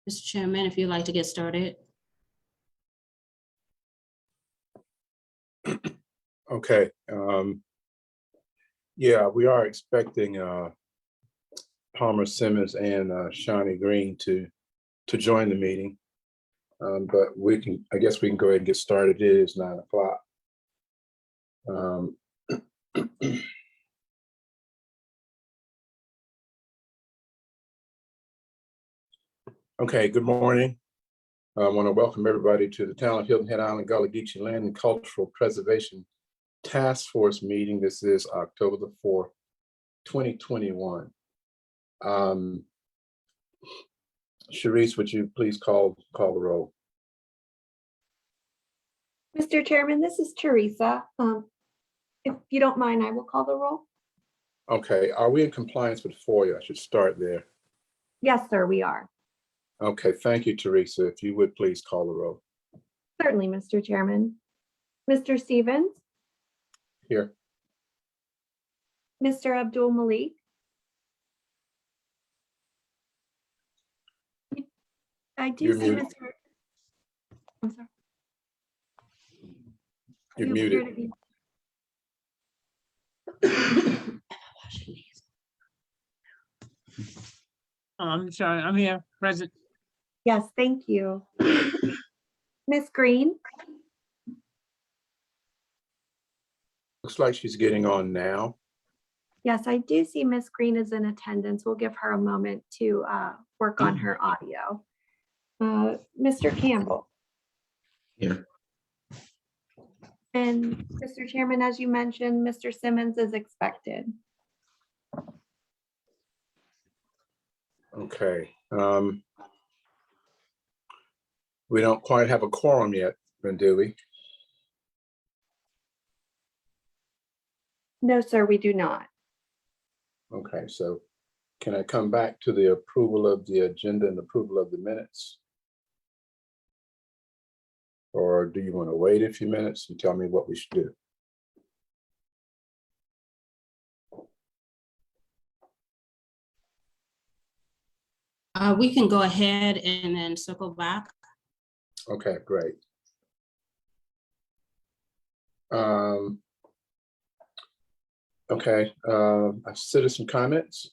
Mr. Chairman, if you'd like to get started. Okay. Yeah, we are expecting Palmer Simmons and Shawnee Green to join the meeting. But I guess we can go ahead and get started. It is 9 o'clock. Okay, good morning. I want to welcome everybody to the Town of Hilton Head Island Gullah-Geechee Land and Cultural Preservation Task Force meeting. This is October the 4th, 2021. Sharice, would you please call the roll? Mr. Chairman, this is Teresa. If you don't mind, I will call the roll. Okay, are we in compliance with FOIA? I should start there. Yes, sir, we are. Okay, thank you, Teresa. If you would please call the roll. Certainly, Mr. Chairman. Mr. Stevens? Here. Mr. Abdul Malik? I do You're see muted. Mr. I'm sorry. You're You muted. appear to be- I'm sorry, I'm here, present. Yes, thank you. Ms. Green? Looks like she's getting on now. Yes, I do see Ms. Green is in attendance. We'll give her a moment to work on her audio. Mr. Campbell? Here. And Mr. Chairman, as you mentioned, Mr. Simmons is expected. Okay. We don't quite have a quorum yet, do we? No, sir, we do not. Okay, so can I come back to the approval of the agenda and approval of the minutes? Or do you want to wait a few minutes and tell me what we should do? We can go ahead and then circle back. Okay, great. Okay, citizen comments.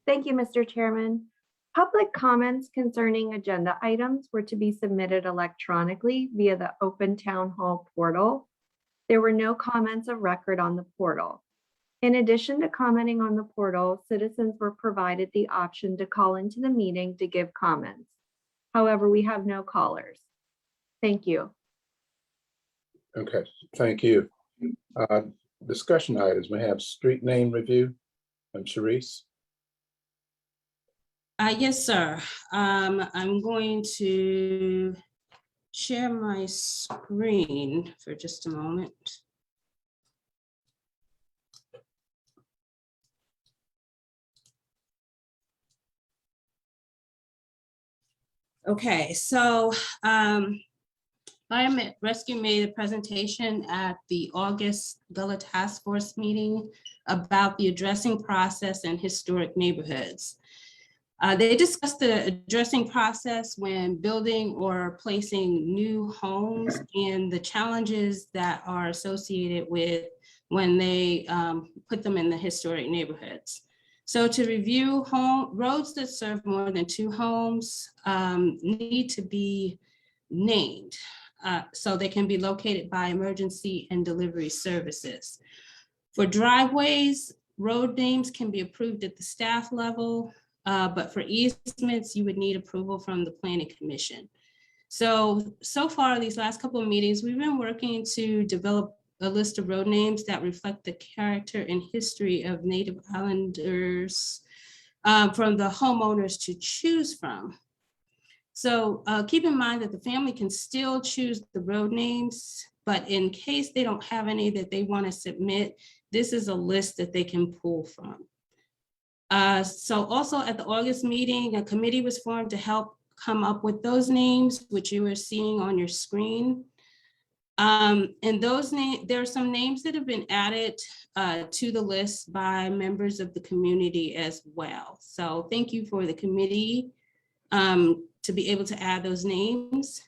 Thank you, Mr. Chairman. Public comments concerning agenda items were to be submitted electronically via the Open Town Hall portal. There were no comments of record on the portal. In addition to commenting on the portal, citizens were provided the option to call into the meeting to give comments. However, we have no callers. Thank you. Okay, thank you. Discussion items, we have street name review. Sharice. Yes, sir. I'm going to share my screen for just a moment. Okay, so Environment Rescue made a presentation at the August Gullah Task Force meeting about the addressing process in historic neighborhoods. They discussed the addressing process when building or placing new homes and the challenges that are associated with when they put them in the historic neighborhoods. So to review, roads that serve more than 2 homes need to be named so they can be located by emergency and delivery services. For driveways, road names can be approved at the staff level, but for easements, you would need approval from the Planning Commission. So far, these last couple of meetings, we've been working to develop a list of road names that reflect the character and history of Native Islanders from the homeowners to choose from. So keep in mind that the family can still choose the road names, but in case they don't have any that they want to submit, this is a list that they can pull from. So also at the August meeting, a committee was formed to help come up with those names, which you are seeing on your screen. And those names, there are some names that have been added to the list by members of the community as well. So thank you for the committee to be able to add those names.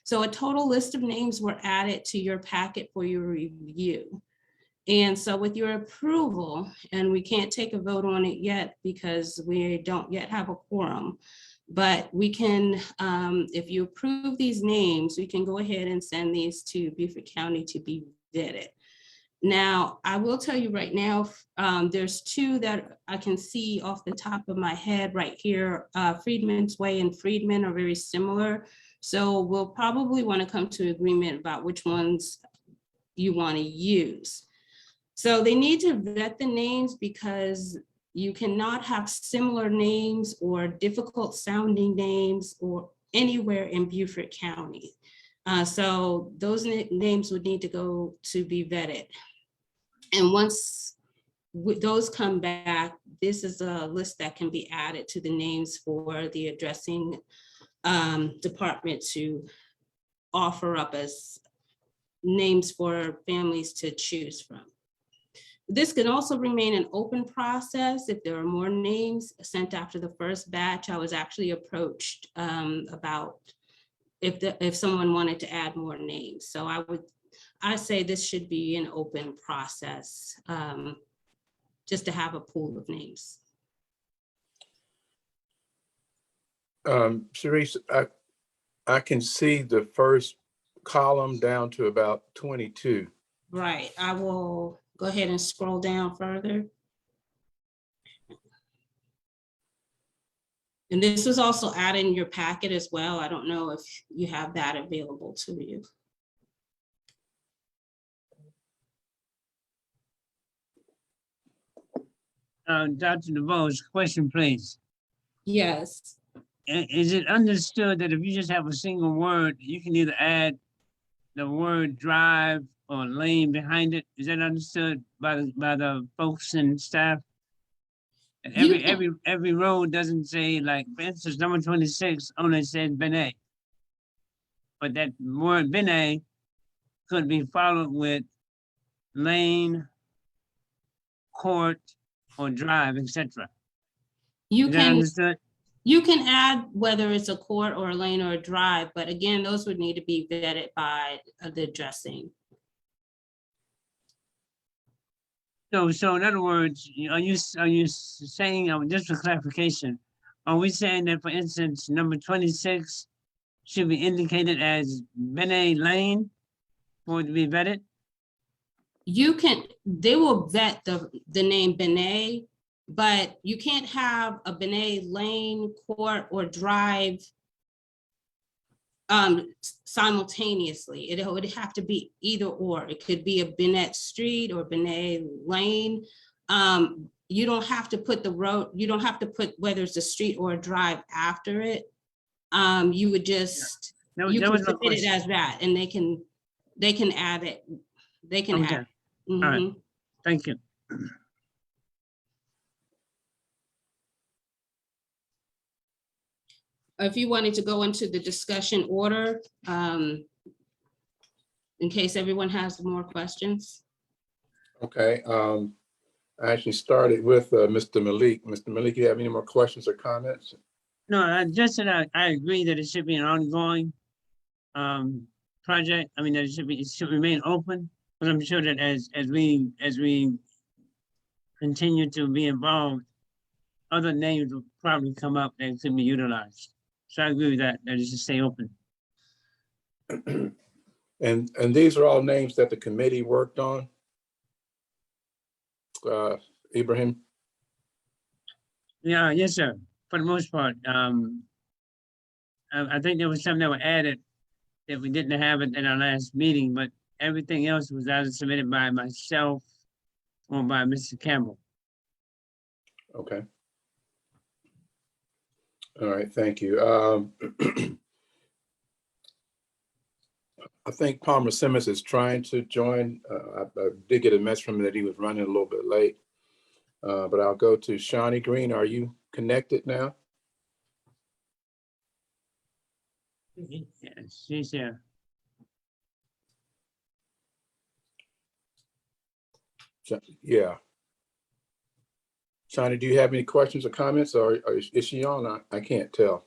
So a total list of names were added to your packet for your review. And so with your approval, and we can't take a vote on it yet because we don't yet have a quorum, but we can, if you approve these names, we can go ahead and send these to Beaufort County to be vetted. Now, I will tell you right now, there's two that I can see off the top of my head right here. Freedman's Way and Freedman are very similar. So we'll probably want to come to agreement about which ones you want to use. So they need to vet the names because you cannot have similar names or difficult sounding names or anywhere in Beaufort County. So those names would need to go to be vetted. And once those come back, this is a list that can be added to the names for the addressing department to offer up as names for families to choose from. This can also remain an open process if there are more names sent after the first batch. I was actually approached about if someone wanted to add more names. So I say this should be an open process just to have a pool of names. Sharice, I can see the first column down to about 22. Right, I will go ahead and scroll down further. And this was also added in your packet as well. I don't know if you have that available to you. Dr. DeVos, question, please. Yes. Is it understood that if you just have a single word, you can either add the word drive or lane behind it? Is that understood by the folks and staff? And every road doesn't say, like, for instance, number 26 only says Benet. But that word Benet could be followed with lane, court, or drive, etc. You Is that can understood? You can add whether it's a court or a lane or a drive, but again, those would need to be vetted by the addressing. So in other words, are you saying, just for clarification, are we saying that, for instance, number 26 should be indicated as Benet Lane for it to be vetted? They will vet the name Benet, but you can't have a Benet Lane, court, or drive simultaneously. It would have to be either or. It could be a Benet Street or Benet Lane. You don't have to put the road, you don't have to put whether it's a street or a drive after it. You would just, you can submit it as that, and they can add it. They can add. All right. Thank you. If you wanted to go into the discussion order, in case everyone has more questions. Okay. I actually started with Mr. Malik. Mr. Malik, you have any more questions or comments? No, just that I agree that it should be an ongoing project. I mean, that it should remain open, but I'm sure that as we continue to be involved, other names will probably come up that could be utilized. So I agree with that it should stay open. And these are all names that the committee worked on. Ibrahim? Yeah, yes, sir. For the most part, I think there was something that was added that we didn't have it in our last meeting, but everything else was either submitted by myself or by Mr. Campbell. Okay. All right, thank you. I think Palmer Simmons is trying to join. I did get a message from him that he was running a little bit late, but I'll go to Shawnee Green. Are you connected now? Yes, she's here. Yeah. Shawnee, do you have any questions or comments, or is she on? I can't tell.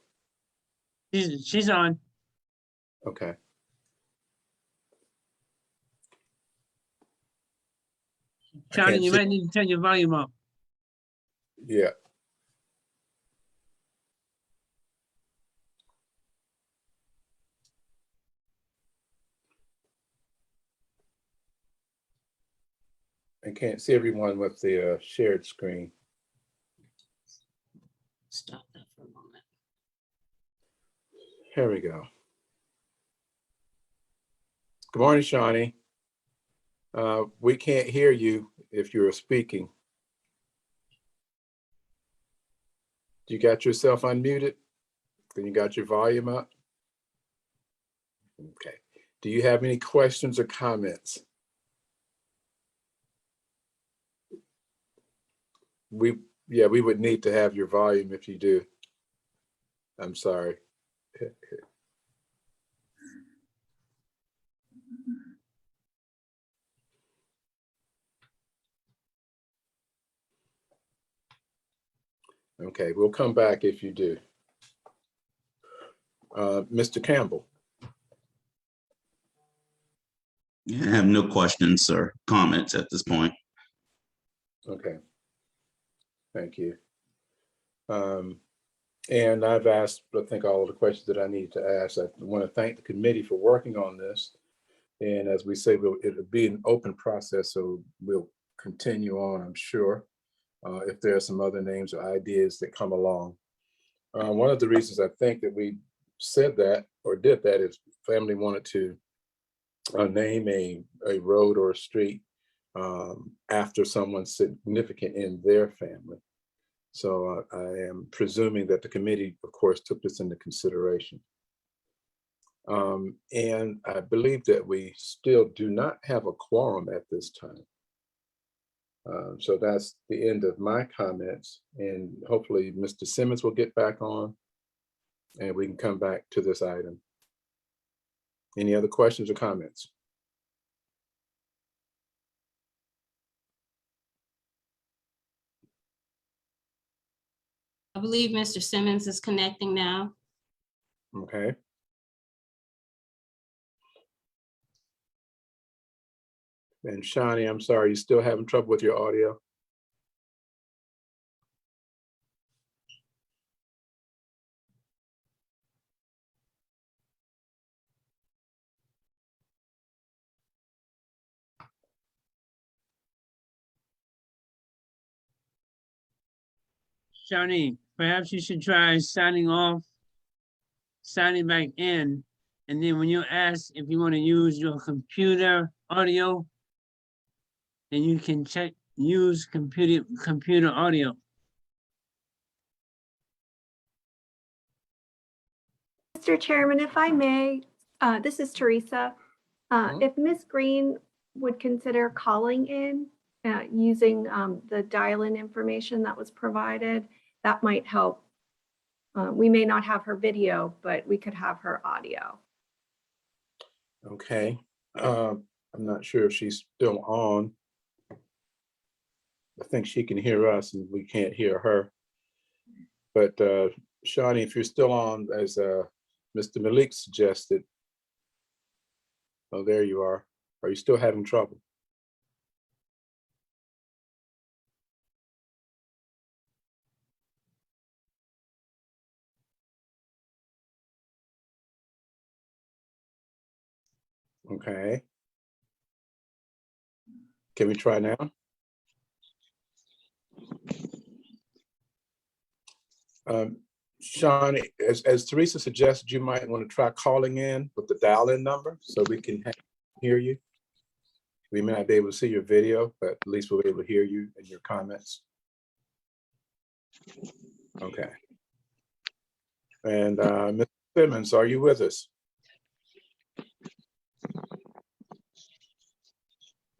She's on. Okay. I Shawnee, can't you see. might need to turn your volume up. Yeah. I can't see everyone with the shared screen. Stop that for a moment. Here we go. Good morning, Shawnee. We can't hear you if you're speaking. You got yourself unmuted? Then you got your volume up? Okay. Do you have any questions or comments? We would need to have your volume if you do. I'm sorry. Okay, we'll come back if you do. Mr. Campbell. I have no questions or comments at this point. Okay. Thank you. And I've asked, I think, all of the questions that I need to ask. I want to thank the committee for working on this. And as we say, it'll be an open process, so we'll continue on, I'm sure, if there are some other names or ideas that come along. One of the reasons I think that we said that or did that is family wanted to name a road or a street after someone significant in their family. So I am presuming that the committee, of course, took this into consideration. And I believe that we still do not have a quorum at this time. So that's the end of my comments, and hopefully Mr. Simmons will get back on and we can come back to this item. Any other questions or comments? I believe Mr. Simmons is connecting now. Okay. And Shawnee, I'm sorry, you still having trouble with your audio? Shawnee, perhaps you should try signing off, signing back in, and then when you ask if you want to use your computer audio, then you can use computer audio. Mr. Chairman, if I may, this is Teresa. If Ms. Green would consider calling in using the dial-in information that was provided, that might help. We may not have her video, but we could have her audio. Okay. I'm not sure if she's still on. I think she can hear us and we can't hear her. But Shawnee, if you're still on, as Mr. Malik suggested. Oh, there you are. Are you still having trouble? Okay. Can we try now? Shawnee, as Teresa suggested, you might want to try calling in with the dial-in number so we can hear you. We may not be able to see your video, but at least we'll be able to hear you and your comments. Okay. And Mr. Simmons, are you with us?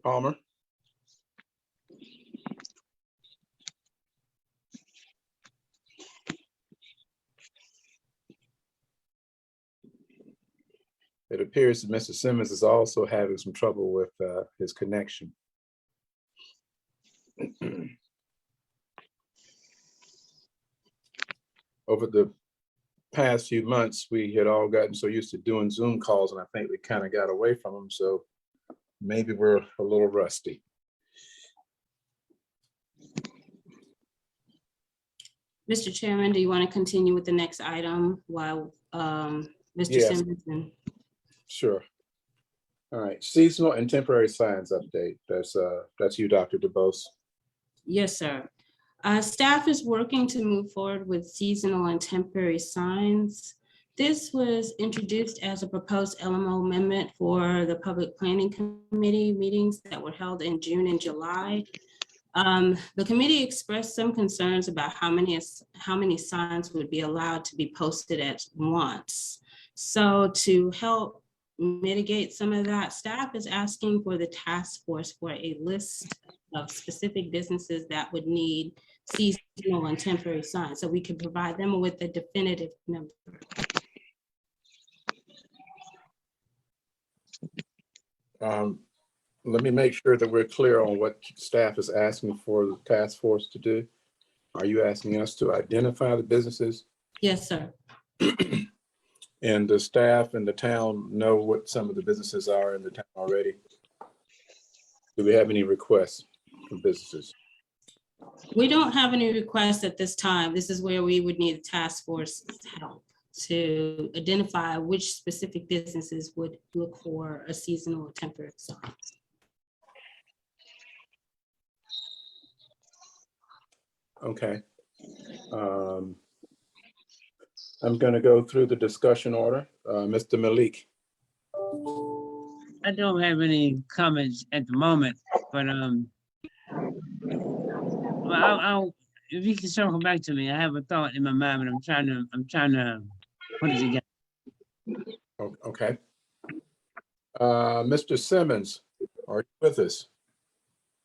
Palmer? It appears that Mr. Simmons is also having some trouble with his connection. over the past few months, we had all gotten so used to doing Zoom calls, and I think we kind of got away from them. So maybe we're a little rusty. Mr. Chairman, do you want to continue with the next item while Mr. Yes. Simmons? Sure. All right, seasonal and temporary signs update. That's you, Dr. DeBose. Yes, sir. Staff is working to move forward with seasonal and temporary signs. This was introduced as a proposed LMO amendment for the Public Planning Committee meetings that were held in June and July. The committee expressed some concerns about how many signs would be allowed to be posted at once. So to help mitigate some of that, staff is asking for the task force for a list of specific businesses that would need seasonal and temporary signs, so we could provide them with a definitive number. Let me make sure that we're clear on what staff is asking for the task force to do. Are you asking us to identify the businesses? Yes, sir. And the staff and the town know what some of the businesses are in the town already? Do we have any requests from businesses? We don't have any requests at this time. This is where we would need a task force help to identify which specific businesses would look for a seasonal or temporary sign. Okay. I'm going to go through the discussion order. Mr. Malik. I don't have any comments at the moment, but well, I'll if you can circle back to me. I have a thought in my mind, but I'm trying to put it together. Okay. Mr. Simmons, are you with us?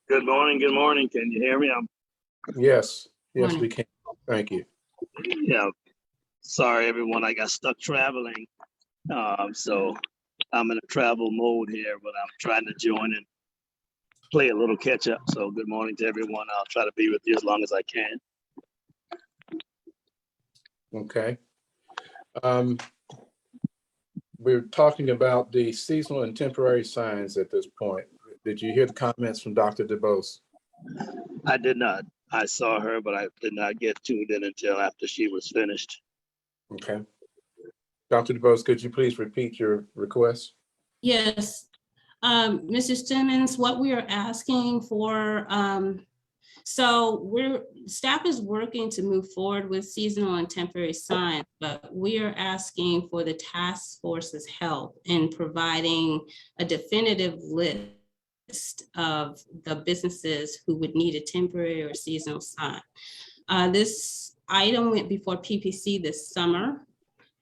Good morning. Good morning. Can you hear me? Yes. Yes, Morning. we can. Thank you. Yeah. Sorry, everyone. I got stuck traveling. So I'm in a travel mode here, but I'm trying to join and play a little catch up. So good morning to everyone. I'll try to be with you as long as I can. Okay. We're talking about the seasonal and temporary signs at this point. Did you hear the comments from Dr. DeBose? I did not. I saw her, but I did not get tuned in until after she was finished. Okay. Dr. DeBose, could you please repeat your request? Yes, Mr. Simmons, what we are asking for, staff is working to move forward with seasonal and temporary signs, but we are asking for the task force's help in providing a definitive list of the businesses who would need a temporary or seasonal sign. This item went before PPC this summer,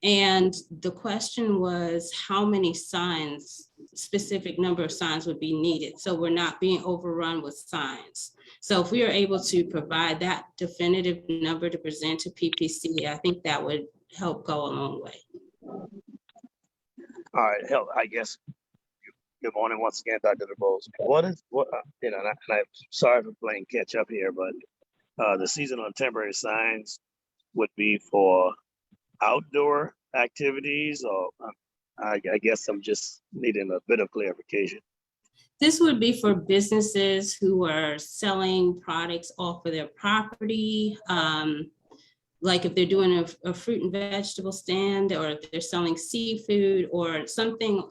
and the question was how many signs, specific number of signs would be needed, so we're not being overrun with signs. So if we are able to provide that definitive number to present to PPC, I think that would help go a long way. All right. Hell, I guess. Good morning once again, Dr. DeBose. And I'm sorry for playing catch up here, but the seasonal and temporary signs would be for outdoor activities, or I guess I'm just needing a bit of clarification. This would be for businesses who are selling products off of their property. Like if they're doing a fruit and vegetable stand, or if they're selling seafood or something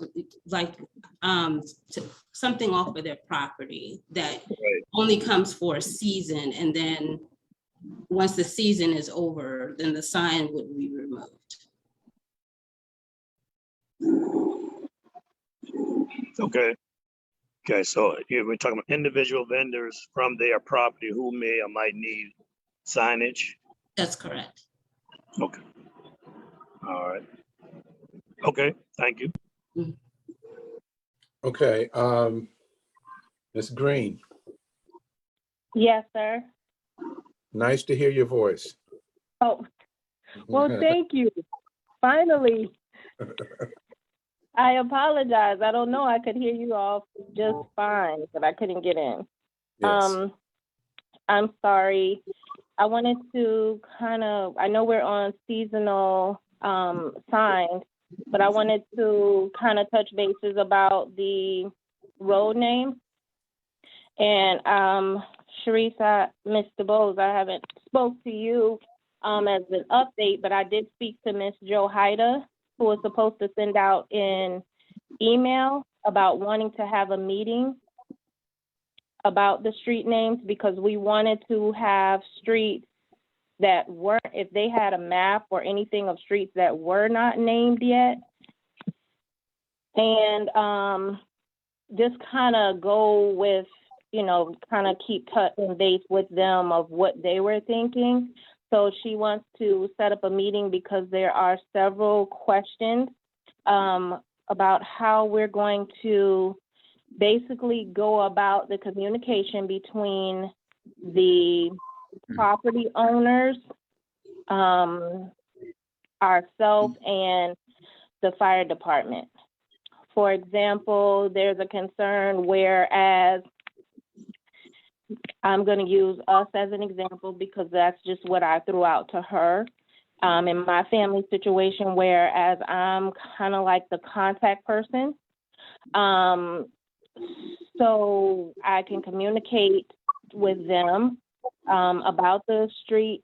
like something off of their property that only comes for a season, and then once the season is over, then the sign would be removed. Okay. Okay, so we're talking about individual vendors from their property who may or might need signage. That's correct. Okay. All right. Okay, thank you. Okay. Ms. Green, Yes, sir. nice to hear your voice. Oh, well, thank you. Finally. I apologize. I don't know. I could hear you all just fine, but I couldn't get in. Yes. I'm sorry. I wanted to I know we're on seasonal signs, but I wanted to kind of touch bases about the road name. And Sharice, Mr. Bowles, I haven't spoke to you as an update, but I did speak to Miss Joe Haida, who was supposed to send out an email about wanting to have a meeting about the street names, because we wanted to have streets that weren't, if they had a map or anything of streets that were not named yet, and just kind of go with, kind of keep touching base with them of what they were thinking. So she wants to set up a meeting because there are several questions about how we're going to basically go about the communication between the property owners, ourselves, and the fire department. For example, there's a concern whereas, I'm going to use us as an example because that's just what I threw out to her. In my family situation, whereas I'm kind of like the contact person, so I can communicate with them about the street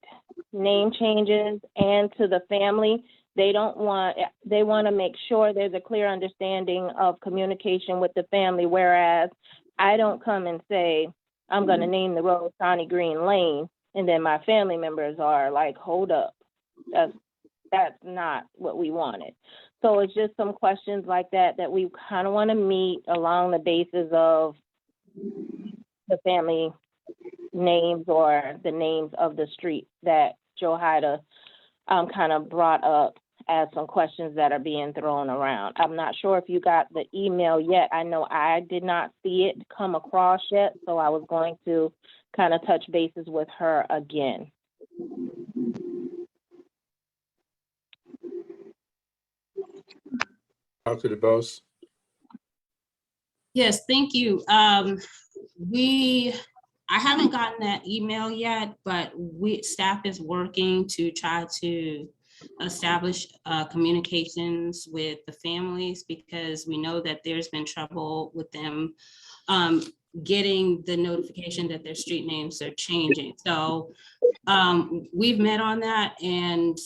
name changes, and to the family, they want to make sure there's a clear understanding of communication with the family, whereas I don't come and say, I'm going to name the road Sonny Green Lane, and then my family members are like, hold up, that's not what we wanted. So it's just some questions like that we kind of want to meet along the basis of the family names or the names of the street that Joe Haida kind of brought up as some questions that are being thrown around. I'm not sure if you got the email yet. I know I did not see it come across yet, so I was going to kind of touch bases with her again. Dr. DeBose. Yes, thank you. I haven't gotten that email yet, but staff is working to try to establish communications with the families, because we know that there's been trouble with them getting the notification that their street names are changing. So we've met on that, and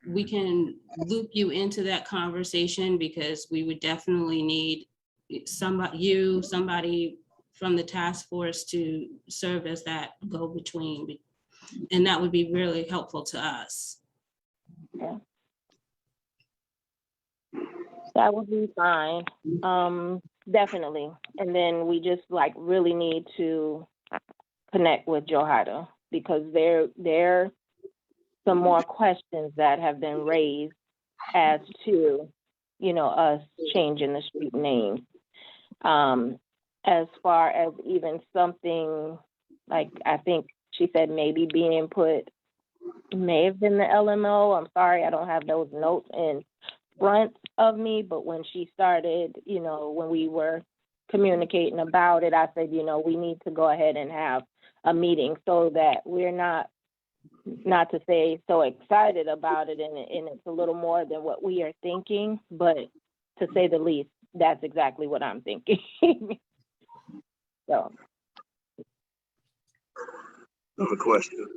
we can loop you into that conversation, because we would definitely need somebody from the task force to serve as that go-between, and that would be really helpful to us. Yeah. That would be fine, definitely. And then we just really need to connect with Joe Haida, because there some more questions that have been raised as to, us changing the street names. As far as even something like, I think she said maybe being put, may have been the LMO. I'm sorry, I don't have those notes in front of me, but when she started, when we were communicating about it, I said, we need to go ahead and have a meeting so that we're not to say so excited about it, and it's a little more than what we are thinking, but to say the least, that's exactly what I'm thinking. So. Another question.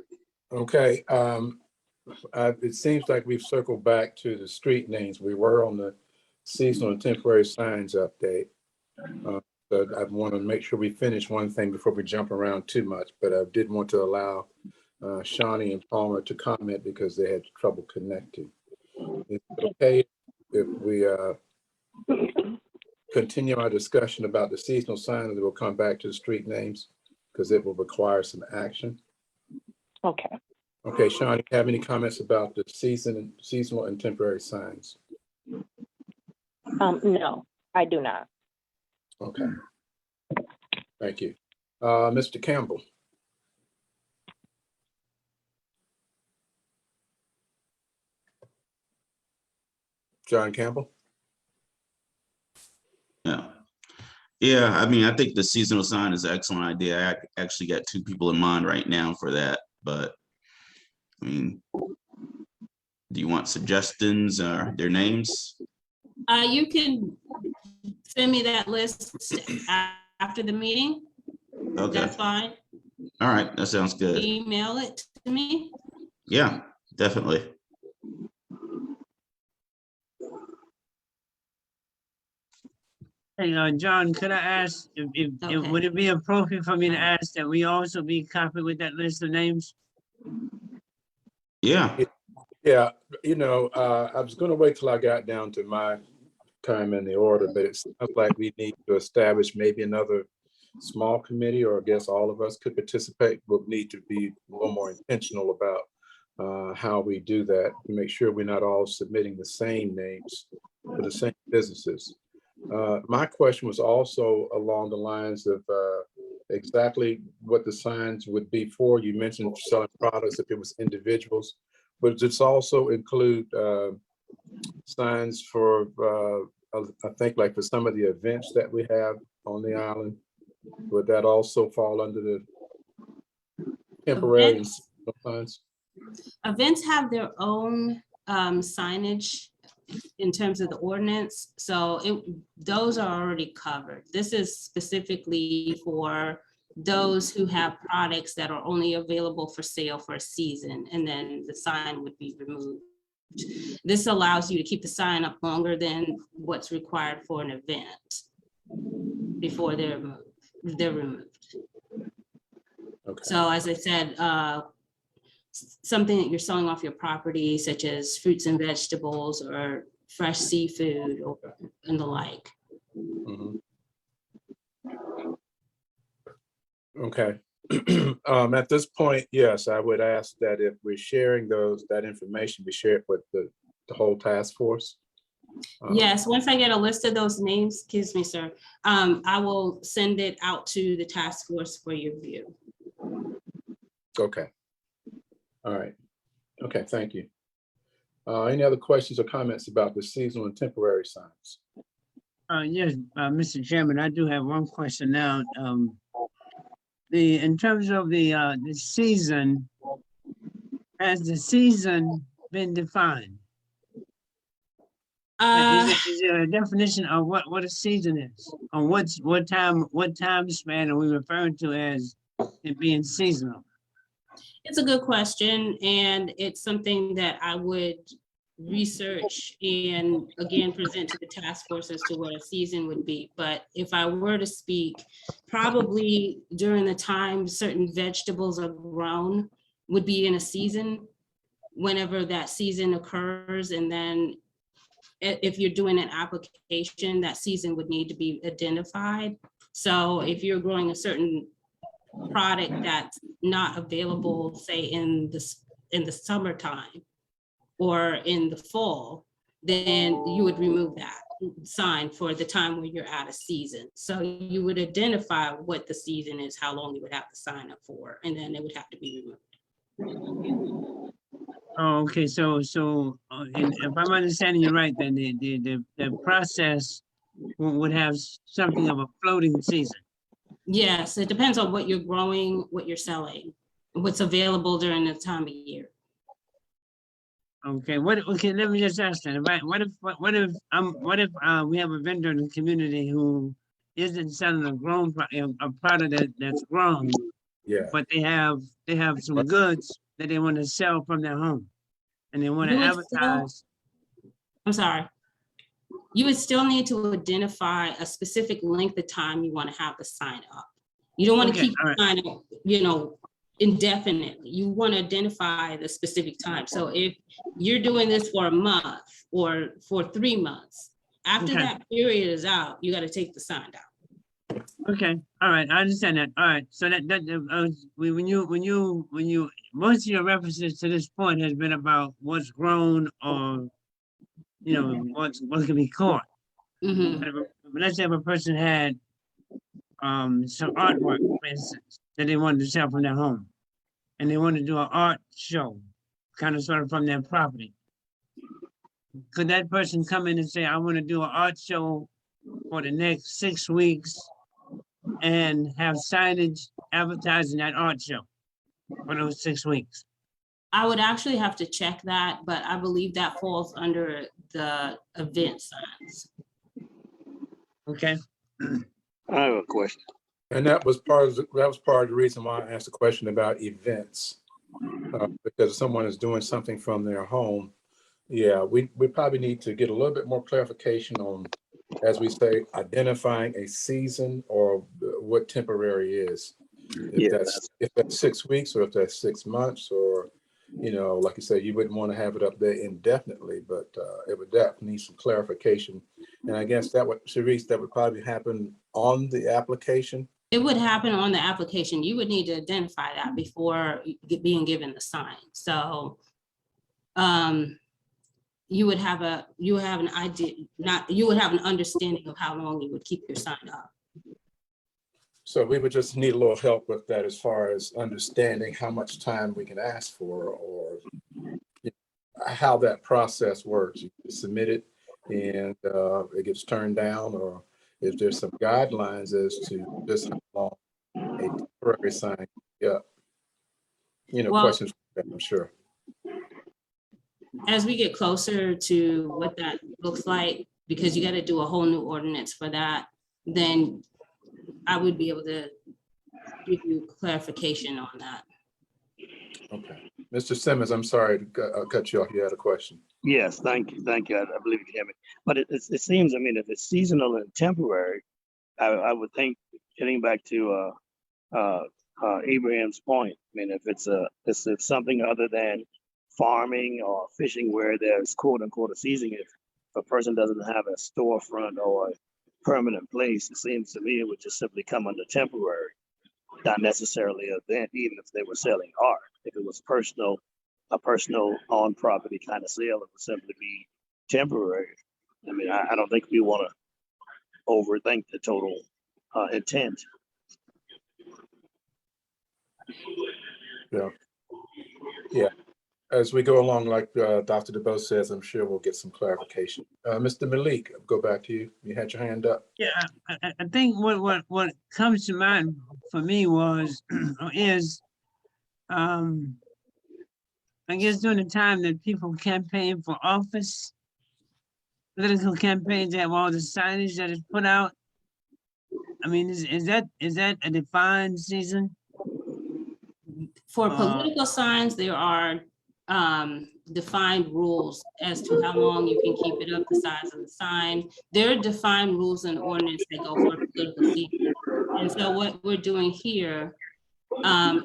Okay. It seems like we've circled back to the street names. We were on the seasonal and temporary signs update. So I want to make sure we finish one thing before we jump around too much, but I did want to allow Shawnee and Palmer to comment because they had trouble connecting. Is it okay if we continue our discussion about the seasonal signs, and we'll come back to the street names because it will require some action? Okay. Okay, Shawnee, have any comments about the seasonal and temporary signs? No, I do not. Okay. Thank you. Mr. Campbell. John Campbell. Yeah, I mean, I think the seasonal sign is an excellent idea. I actually got two people in mind right now for that, but I mean, do you want suggestions or their names? You can send me that list after the meeting. Okay, That's fine. all right, that sounds good. Email it to me. Yeah, definitely. Hey, John, could I ask if would it be appropriate for me to ask that we also be copied with that list of names? Yeah, Yeah, I was gonna wait till I got down to my time in the order, but it sounds like we need to establish maybe another small committee, or I guess all of us could participate. We'll need to be a little more intentional about how we do that, to make sure we're not all submitting the same names for the same businesses. My question was also along the lines of exactly what the signs would be for. You mentioned selling products if it was individuals, but does this also include signs for, I think like for some of the events that we have on the island? Would that also fall under the temporary and Events. seasonal signs? Events have their own signage in terms of the ordinance, so those are already covered. This is specifically for those who have products that are only available for sale for a season, and then the sign would be removed. This allows you to keep the sign up longer than what's required for an event before they're removed. Okay. So as I said, something that you're selling off your property, such as fruits and vegetables or fresh seafood and the like. Mhm. Okay. At this point, yes, I would ask that if we're sharing that information, we share it with the whole task force. Yes, once I get a list of those names, excuse me, sir, I will send it out to the task force for your view. Okay. All right. Okay, thank you. Any other questions or comments about the seasonal and temporary signs? Yes, Mr. Chairman, I do have one question now. In terms of the season, has the season been defined? Is there a definition of what a season is? On what time span are we referring to as it being seasonal? It's a good question, and it's something that I would research and again present to the task force as to what a season would be. But if I were to speak, probably during the time certain vegetables are grown would be in a season, whenever that season occurs. And then if you're doing an application, that season would need to be identified. So if you're growing a certain product that's not available, say in the summertime or in the fall, then you would remove that sign for the time when you're out of season. So you would identify what the season is, how long you would have to sign up for, and then it would have to be removed. Oh, okay, so if I'm understanding you right, then the process would have something of a floating season. Yes, it depends on what you're growing, what you're selling, what's available during the time of year. Okay, okay, let me just ask then, what if we have a vendor in the community who isn't selling a product that's grown, Yeah. but they have some goods that they want to sell from their home, and they want to You would still- advertise. I'm sorry. You would still need to identify a specific length of time you want to have the sign up. You don't want to Okay, keep all the sign up, indefinitely. You want to identify the specific time. So if you're doing this for a month or for 3 months, after Okay. that period is out, you got to take the sign down. Okay, all right, I understand that. All right, so when you most of your references to this point has been about what's grown or what can be caught. Mhm. But let's say if a person had some artwork, for instance, that they wanted to sell from their home, and they want to do an art show, kind of sort of from their property. Could that person come in and say, I want to do an art show for the next 6 weeks and have signage advertising that art show for those 6 weeks? I would actually have to check that, but I believe that falls under the event signs. Okay, I have a question. And that was part of the reason why I asked the question about events. Because if someone is doing something from their home, yeah, we probably need to get a little bit more clarification on, as we say, identifying a season or what temporary is. Yeah, If that's 6 weeks or if that's 6 months, or, you know, like you said, you wouldn't want to have it up there indefinitely, but it would definitely need some clarification. And I guess that would, Sharice, that would probably happen on the application. It would happen on the application. You would need to identify that before being given the sign. So you would have an idea, you would have an understanding of how long you would keep your sign up. So we would just need a little help with that as far as understanding how much time we can ask for, or how that process works. You submit it and it gets turned down, or if there's some guidelines as to just how long a temporary sign, yeah. You know, Well, questions, I'm sure. as we get closer to what that looks like, because you got to do a whole new ordinance for that, then I would be able to give you clarification on that. Okay. Mr. Simmons, I'm sorry to cut you off. You had a question. yes, thank you. I believe you can hear me. But it seems, I mean, if it's seasonal and temporary, I would think, getting back to Abraham's point, I mean, if it's something other than farming or fishing where there's quote unquote a season, if a person doesn't have a storefront or a permanent place, it seems to me it would just simply come under temporary, not necessarily an event, even if they were selling art. If it was a personal on property kind of sale, it would simply be temporary. I mean, I don't think we want to overthink the total intent. Yeah. Yeah. As we go along, like Dr. DeBose says, I'm sure we'll get some clarification. Mr. Malik, I'll go back to you. You had your hand up. yeah, I think what comes to mind for me was, is, I guess during the time that people campaign for office, political campaigns, they have all the signage that is put out. I mean, is that a defined season? For political signs, there are defined rules as to how long you can keep it up, the size of the sign. There are defined rules and ordinance that go for political season. And so what we're doing here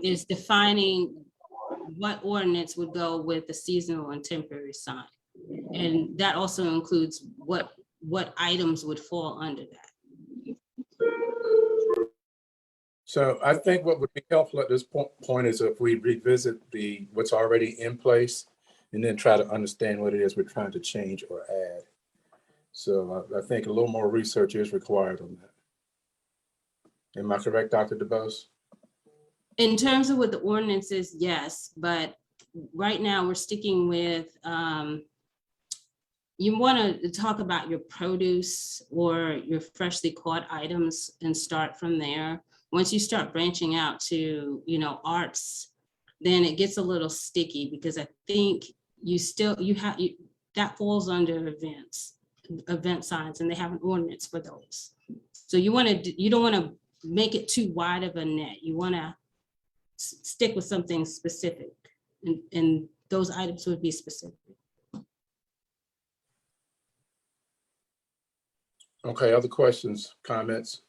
is defining what ordinance would go with the seasonal and temporary sign. And that also includes what items would fall under that. So I think what would be helpful at this point is if we revisit what's already in place and then try to understand what it is we're trying to change or add. So I think a little more research is required on that. Am I correct, Dr. DeBose? In terms of what the ordinance is, yes, but right now we're sticking with, you want to talk about your produce or your freshly caught items and start from there. Once you start branching out to, arts, then it gets a little sticky, because I think that falls under event signs, and they have an ordinance for those. So you don't want to make it too wide of a net. You want to stick with something specific, and those items would be specific. Okay, other questions, comments?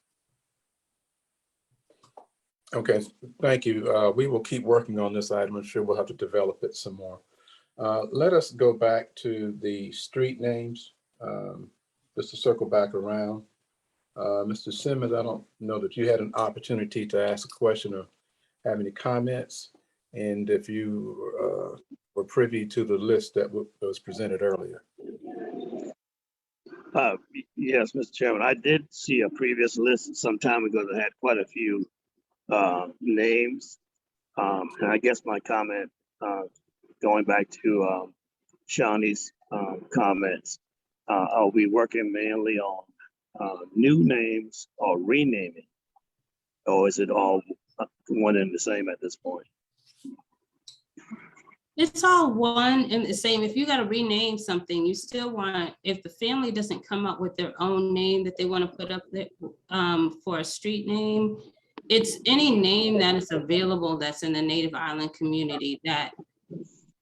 Okay, thank you. We will keep working on this item. I'm sure we'll have to develop it some more. Let us go back to the street names, just to circle back around. Mr. Simmons, I don't know that you had an opportunity to ask a question or have any comments. And if you were privy to the list that was presented earlier. Yes, Mr. Chairman, I did see a previous list some time ago that had quite a few names. And I guess my comment, going back to Shawnee's comments, are we working mainly on new names or renaming? Or is it all one and the same at this point? It's all one and the same. If you got to rename something, you still want, if the family doesn't come up with their own name that they want to put up there for a street name, it's any name that is available that's in the Native Island community that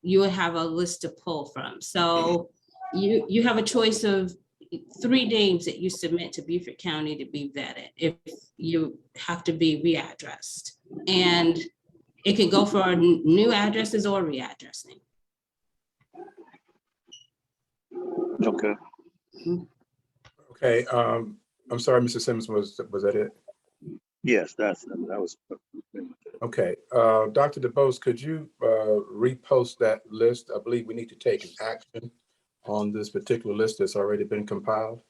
you would have a list to pull from. So you have a choice of 3 names that you submit to Beaufort County to be vetted if you have to be readdressed. And it could go for new addresses or readdressing. Okay. Okay, I'm sorry, Mr. Simmons, was that it? Yes, that was. Okay, Dr. DeBose, could you repost that list? I believe we need to take an action on this particular list that's already been compiled.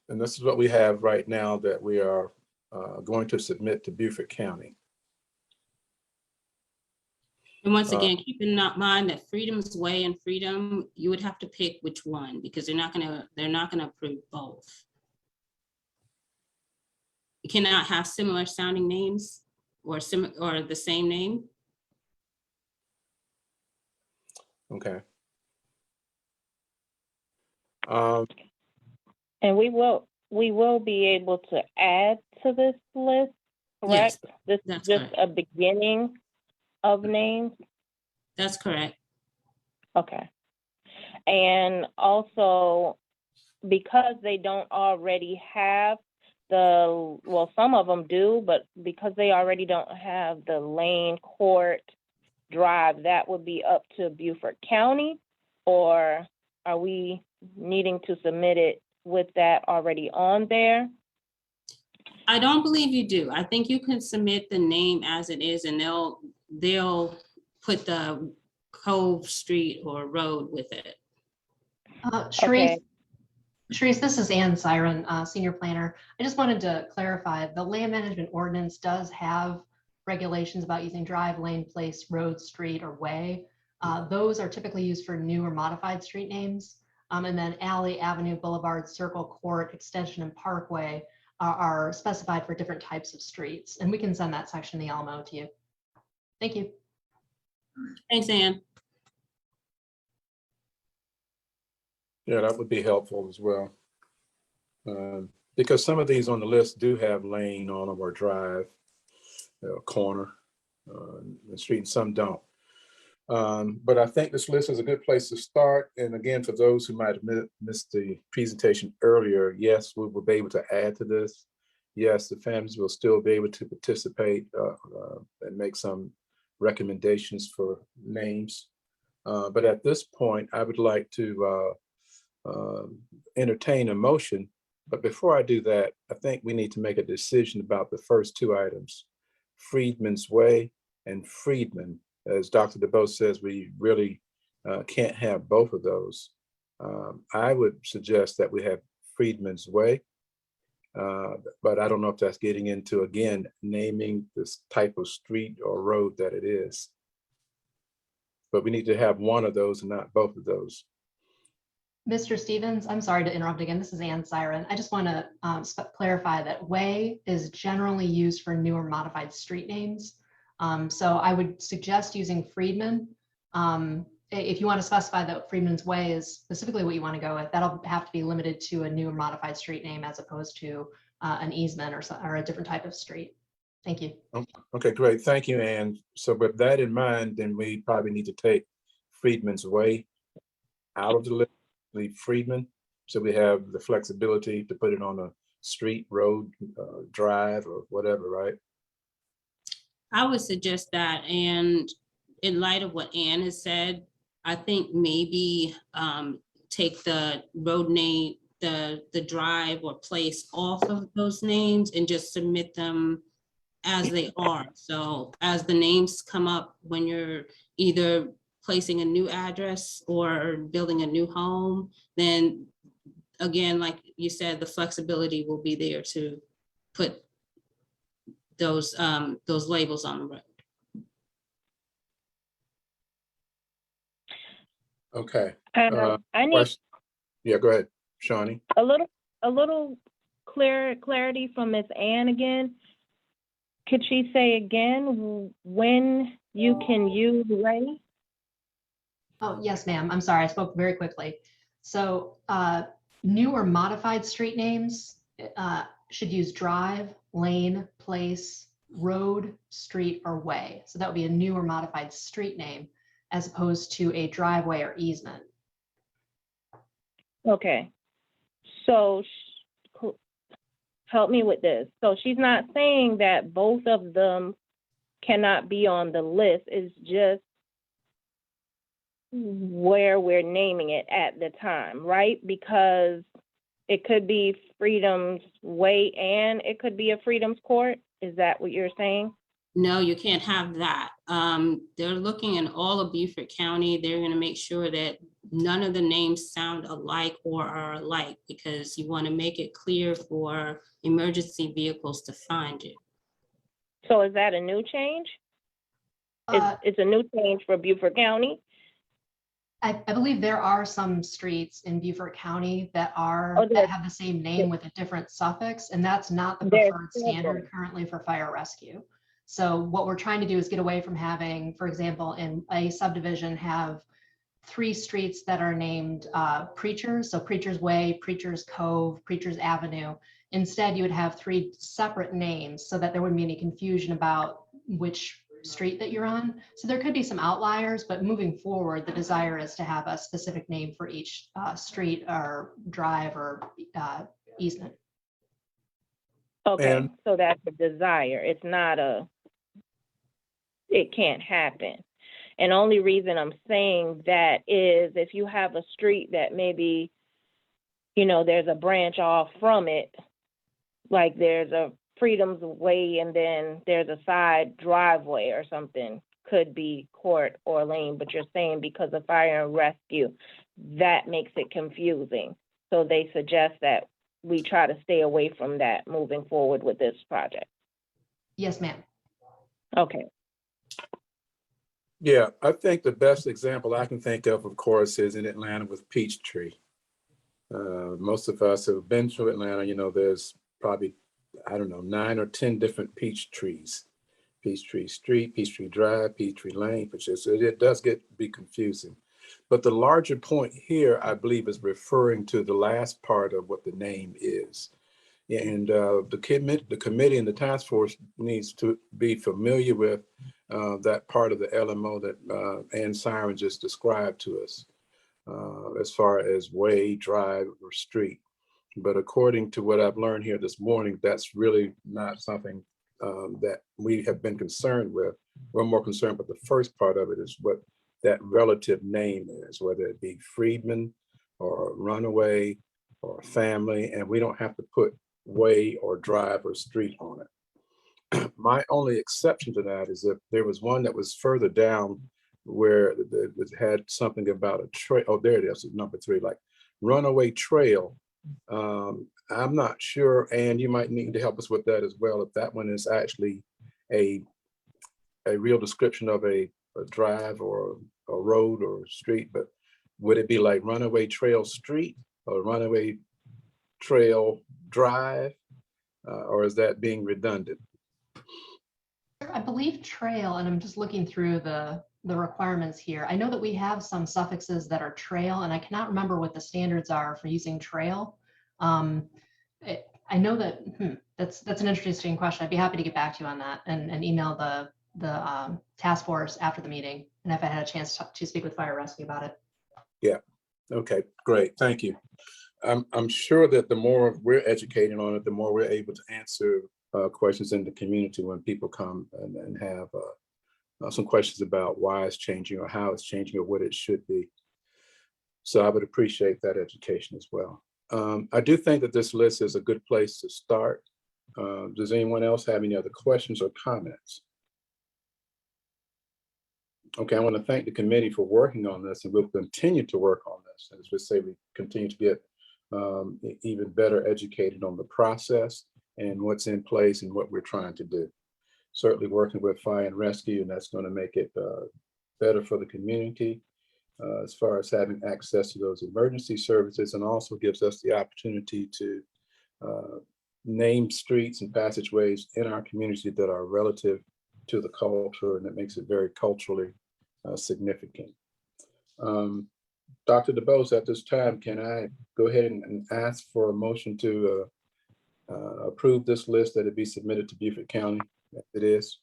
And this is what we have right now that we are going to submit to Beaufort County. And once again, keep in mind that Freedom's Way and Freedom, you would have to pick which one because they're not gonna approve both. You cannot have similar sounding names or the same name. Okay. And we will be able to add to this list, Yes, correct? This is that's just correct. a beginning of names. That's correct. Okay. And also, because they don't already have some of them do, but because they already don't have the Lane Court Drive, that would be up to Beaufort County, or are we needing to submit it with that already on there? I don't believe you do. I think you can submit the name as it is and they'll put the Cove Street or road with it. Sharice, Okay. Sharice, this is Ann Siren, Senior Planner. I just wanted to clarify, the land management ordinance does have regulations about using drive, lane, place, road, street, or way. Those are typically used for new or modified street names. And then alley, avenue, boulevard, circle, court, extension, and parkway are specified for different types of streets. And we can send that section of the LMO to you. Thank you. Thanks, Ann. Yeah, that would be helpful as well. Because some of these on the list do have lane on them or drive, corner, the street, and some don't. But I think this list is a good place to start. And again, for those who might have missed the presentation earlier, yes, we will be able to add to this. Yes, the families will still be able to participate and make some recommendations for names. But at this point, I would like to entertain a motion. But before I do that, I think we need to make a decision about the first 2 items, Freedman's Way and Freedman. As Dr. DeBose says, we really can't have both of those. I would suggest that we have Freedman's Way, but I don't know if that's getting into, again, naming this type of street or road that it is. But we need to have one of those and not both of those. Mr. Stevens, I'm sorry to interrupt again. This is Ann Siren. I just want to clarify that way is generally used for new or modified street names. So I would suggest using Freedman. If you want to specify that Freedman's Way is specifically what you want to go with, that'll have to be limited to a new or modified street name as opposed to an easement or a different type of street. Thank you. Okay, great. Thank you, Ann. So with that in mind, then we probably need to take Freedman's Way out of the list, leave Freedman, so we have the flexibility to put it on a street, road, drive, or whatever, right? I would suggest that, and in light of what Ann has said, I think maybe take the road name, the drive or place off of those names and just submit them as they are. So as the names come up when you're either placing a new address or building a new home, then again, like you said, the flexibility will be there to put those labels on the road. Okay. I need Yeah, go ahead. Shawnee? A little clarity from Miss Ann again. Could she say again when you can use way? Oh, yes, ma'am. I'm sorry, I spoke very quickly. So new or modified street names should use drive, lane, place, road, street, or way. So that would be a new or modified street name as opposed to a driveway or easement. Okay. So help me with this. So she's not saying that both of them cannot be on the list. It's just where we're naming it at the time, right? Because it could be Freedom's Way and it could be a Freedom's Court. Is that what you're saying? No, you can't have that. They're looking in all of Beaufort County. They're gonna make sure that none of the names sound alike or are alike, because you want to make it clear for emergency vehicles to find it. So is that a new change? It's a new change for Beaufort County? I believe there are some streets in Beaufort County that that have the same name with a different suffix, and that's not the There's preferred standard currently for fire rescue. So what we're trying to do is get away from having, for example, in a subdivision, have 3 streets that are named Preachers, so Preacher's Way, Preacher's Cove, Preacher's Avenue. Instead, you would have 3 separate names so that there wouldn't be any confusion about which street that you're on. So there could be some outliers, but moving forward, the desire is to have a specific name for each street or drive or easement. Okay, And- so that's a desire. It's not it can't happen. And only reason I'm saying that is if you have a street that maybe, there's a branch off from it, like there's a Freedom's Way and then there's a side driveway or something, could be court or lane, but you're saying because of fire and rescue, that makes it confusing. So they suggest that we try to stay away from that moving forward with this project. Yes, ma'am. Okay. Yeah, I think the best example I can think of course, is in Atlanta with Peachtree. Most of us have been to Atlanta, there's probably, 9 or 10 different peach trees. Peachtree Street, Peachtree Drive, Peachtree Lane, so it does be confusing. But the larger point here, I believe, is referring to the last part of what the name is. And the committee and the task force needs to be familiar with that part of the LMO that Ann Siren just described to us, as far as way, drive, or street. But according to what I've learned here this morning, that's really not something that we have been concerned with. We're more concerned with the first part of it, is what that relative name is, whether it be Freedman or Runaway or Family, and we don't have to put way or drive or street on it. My only exception to that is if there was one that was further down where it had something about a trail. Oh, there it is, number 3, like Runaway Trail. I'm not sure, and you might need to help us with that as well, if that one is actually a real description of a drive or a road or street, but would it be like Runaway Trail Street or Runaway Trail Drive, or is that being redundant? I believe trail, and I'm just looking through the requirements here. I know that we have some suffixes that are trail, and I cannot remember what the standards are for using trail. I know that that's an interesting question. I'd be happy to get back to you on that and email the task force after the meeting, and if I had a chance to speak with fire rescue about it. Yeah. Okay, great. Thank you. I'm sure that the more we're educated on it, the more we're able to answer questions in the community when people come and have some questions about why it's changing or how it's changing or what it should be. So I would appreciate that education as well. I do think that this list is a good place to start. Does anyone else have any other questions or comments? Okay, I want to thank the committee for working on this, and we'll continue to work on this. As we say, we continue to get even better educated on the process and what's in place and what we're trying to do. Certainly working with fire and rescue, and that's going to make it better for the community, as far as having access to those emergency services, and also gives us the opportunity to name streets and passageways in our community that are relative to the culture, and that makes it very culturally significant. Dr. DeBose, at this time, can I go ahead and ask for a motion to approve this list that it be submitted to Beaufort County? It is?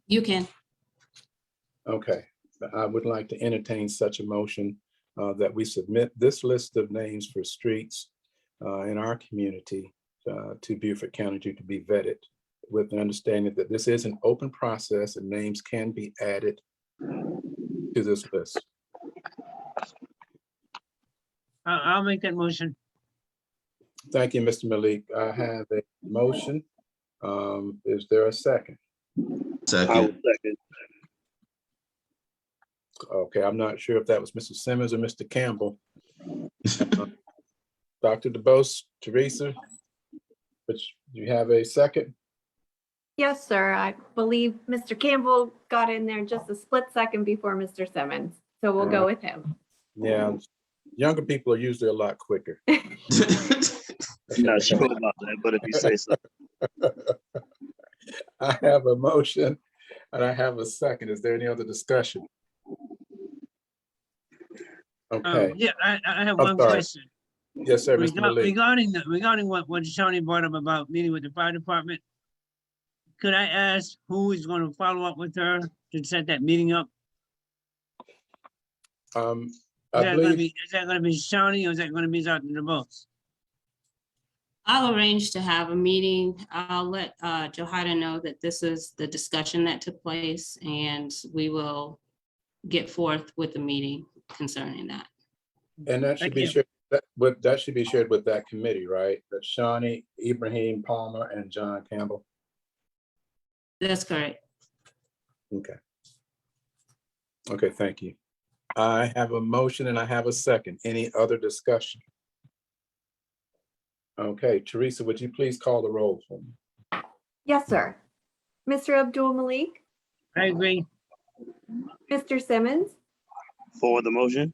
You can. Okay, I would like to entertain such a motion that we submit this list of names for streets in our community to Beaufort County to be vetted, with the understanding that this is an open process and names can be added to this list. I'll make that motion. Thank you, Mr. Malik. I have a motion. Is there a second? I will Second, second. Okay, I'm not sure if that was Mr. Simmons or Mr. Campbell. Dr. DeBose, Teresa, which you have a second? Yes, sir. I believe Mr. Campbell got in there just a split second before Mr. Simmons. So we'll go with him. Yeah, younger people are usually a lot quicker. I'm not sure about that, but if you say so. I have a motion and I have a second. Is there any other discussion? Okay, Yeah, I have I'm one sorry. question. yes, sir, Mr. Malik. Regarding what Shawnee brought up about meeting with the fire department, could I ask who is going to follow up with her to set that meeting up? I believe, Is that gonna be Shawnee or is that gonna be Dr. DeBose? I'll arrange to have a meeting. I'll let Johanna know that this is the discussion that took place, and we will get forth with the meeting concerning that. and that should Thank be you. shared, that should be shared with that committee, right? That's Shawnee, Ibrahim Palmer, and John Campbell. That's correct. Okay. Okay, thank you. I have a motion and I have a second. Any other discussion? Okay, Teresa, would you please call the roll for me? Yes, sir. Mr. Abdul Malik, I agree. Mr. Simmons, For the motion,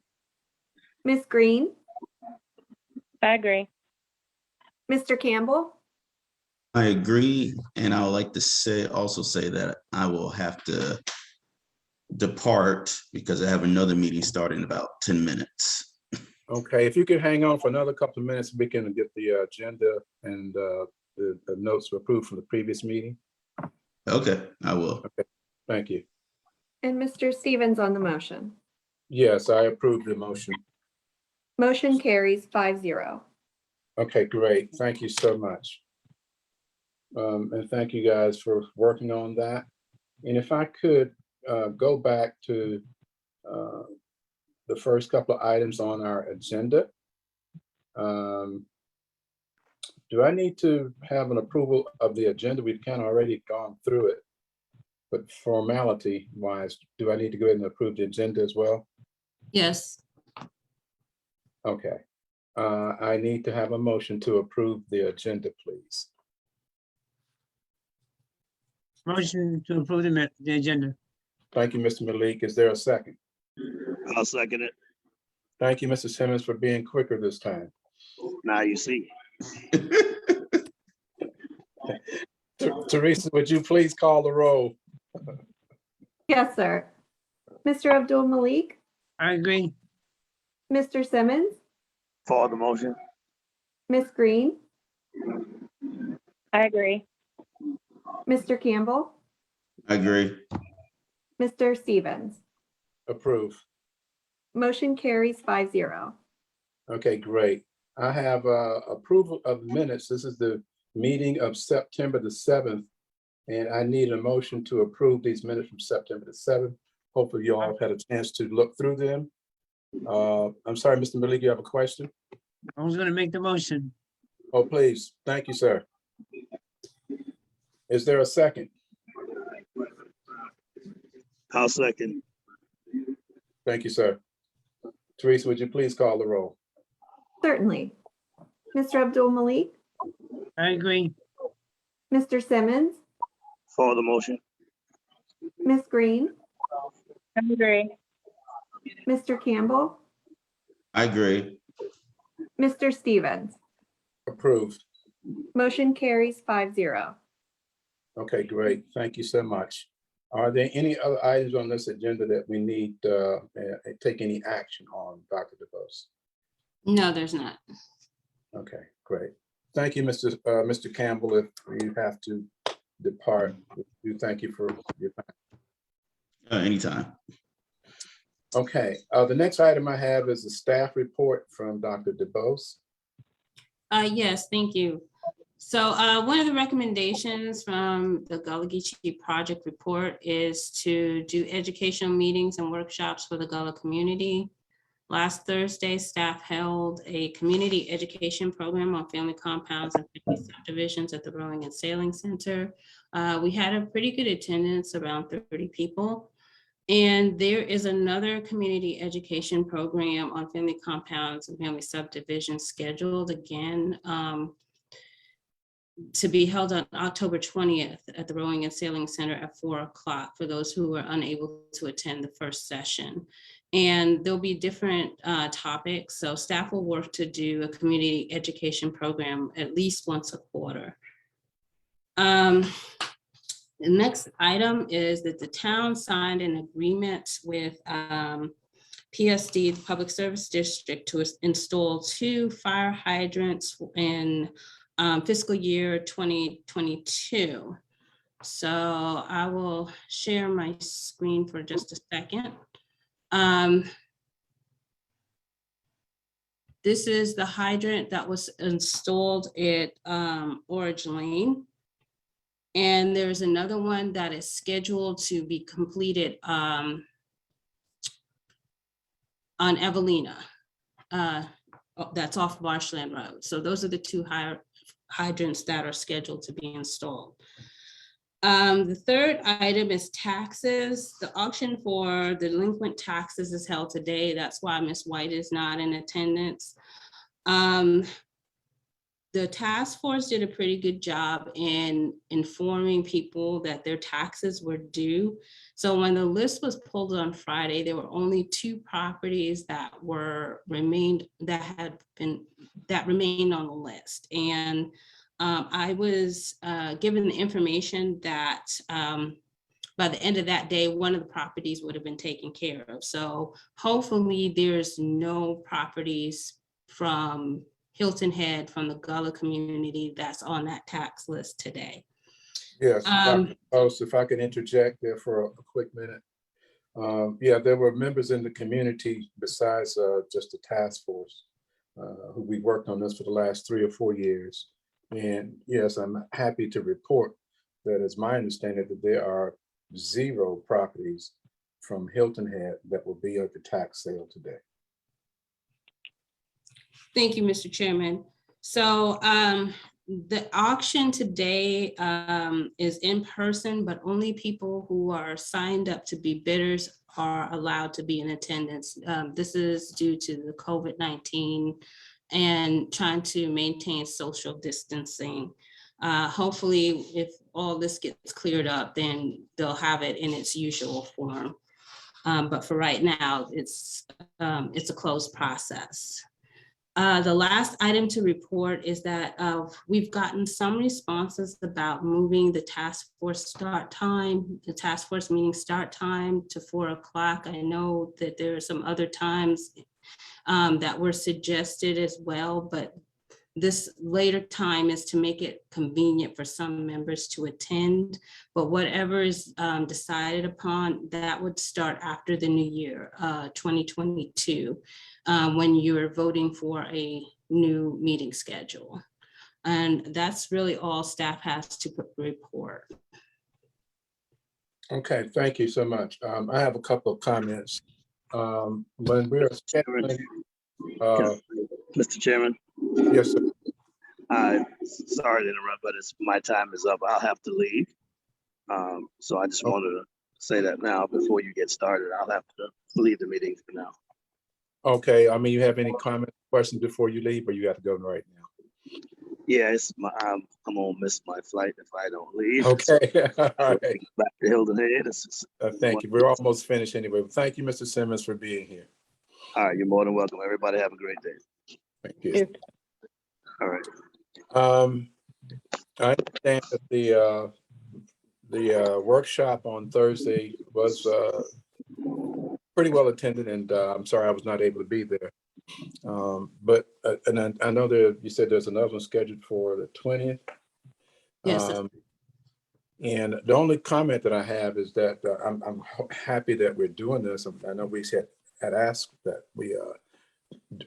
Ms. Green, I agree. Mr. Campbell, I agree, and I would like to also say that I will have to depart because I have another meeting starting in about 10 minutes. Okay, if you could hang on for another couple of minutes, we can get the agenda and the notes approved from the previous meeting. Okay, I will. Thank you. and Mr. Stevens on the motion. Yes, I approve the motion. Motion carries 5-0. Okay, great. Thank you so much. And thank you guys for working on that. And if I could go back to the first couple of items on our agenda. Do I need to have an approval of the agenda? We've kind of already gone through it. But formality wise, do I need to go ahead and approve the agenda as well? Yes, Okay. I need to have a motion to approve the agenda, please. Motion to approve the agenda. Thank you, Mr. Malik. Is there a second? I'll second it. Thank you, Mr. Simmons, for being quicker this time. Now you see. Teresa, would you please call the roll? Yes, sir. Mr. Abdul Malik, I agree. Mr. Simmons, For the motion, Ms. Green, I agree. Mr. Campbell, I agree. Mr. Stevens. Approve. Motion carries 5-0. Okay, great. I have approval of minutes. This is the meeting of September the 7th. And I need a motion to approve these minutes from September the 7th. Hopefully you all have had a chance to look through them. I'm sorry, Mr. Malik, you have a question? I was gonna make the motion. Oh, please. Thank you, sir. Is there a second? I'll second. Thank you, sir. Teresa, would you please call the roll? Certainly. Mr. Abdul Malik, I agree. Mr. Simmons, For the motion, Ms. Green, I agree. Mr. Campbell, I agree. Mr. Stevens. Approved. Motion carries 5-0. Okay, great. Thank you so much. Are there any other items on this agenda that we need take any action on, Dr. DeVos? No, there's not. Okay, great. Thank you, Mr. Campbell. If you have to depart, we do thank you for your time. Anytime. Okay, the next item I have is a staff report from Dr. DeVos. Yes, thank you. So one of the recommendations from the Gullah-Geechee project report is to do educational meetings and workshops for the Gullah community. Last Thursday, staff held a community education program on family compounds and family subdivisions at the Rowing and Sailing Center. We had a pretty good attendance, around 30 people. And there is another community education program on family compounds and family subdivisions scheduled again to be held on October 20th at the Rowing and Sailing Center at 4 o'clock for those who were unable to attend the first session. And there'll be different topics. So staff will work to do a community education program at least once a quarter. The next item is that the town signed an agreement with PSD, the Public Service District, to install 2 fire hydrants in fiscal year 2022. So I will share my screen for just a second. This is the hydrant that was installed at Orange Lane. And there's another one that is scheduled to be completed on Evelina. That's off Marshland Road. So those are the 2 hydrants that are scheduled to be installed. The third item is taxes. The auction for delinquent taxes is held today. That's why Ms. White is not in attendance. The task force did a pretty good job in informing people that their taxes were due. So when the list was pulled on Friday, there were only 2 properties that remained on the list. And I was given the information that by the end of that day, one of the properties would have been taken care of. So hopefully there's no properties from Hilton Head, from the Gullah community that's on that tax list today. Yes, Dr. DeVos, if I could interject there for a quick minute. Yeah, there were members in the community besides just the task force who we worked on this for the last 3 or 4 years. And yes, I'm happy to report that it's my understanding that there are 0 properties from Hilton Head that will be at the tax sale today. Thank you, Mr. Chairman. So the auction today is in person, but only people who are signed up to be bidders are allowed to be in attendance. This is due to the COVID-19 and trying to maintain social distancing. Hopefully, if all this gets cleared up, then they'll have it in its usual form. But for right now, it's a closed process. The last item to report is that we've gotten some responses about moving the task force start time, the task force meeting start time to 4 o'clock. I know that there are some other times that were suggested as well, but this later time is to make it convenient for some members to attend. But whatever is decided upon, that would start after the new year, 2022. When you're voting for a new meeting schedule. And that's really all staff has to report. Okay, thank you so much. I have a couple of comments. When we're scheduling, Mr. Chairman, yes, sir. Sorry to interrupt, but my time is up. I'll have to leave. So I just wanted to say that now before you get started. I'll have to leave the meeting for now. Okay, I mean, you have any comments, questions before you leave, or you have to go right now? Yeah, it's my, I'm gonna miss my flight if I don't leave. Okay, all right. Back to Hilton Head. Thank you. We're almost finished anyway. Thank you, Mr. Simmons, for being here. All right, you're more than welcome. Everybody have a great day. Thank you. All right. I understand that the workshop on Thursday was pretty well attended, and I'm sorry I was not able to be there. But and I know that you said there's another one scheduled for the 20th. Yes. And the only comment that I have is that I'm happy that we're doing this. I know we had asked that we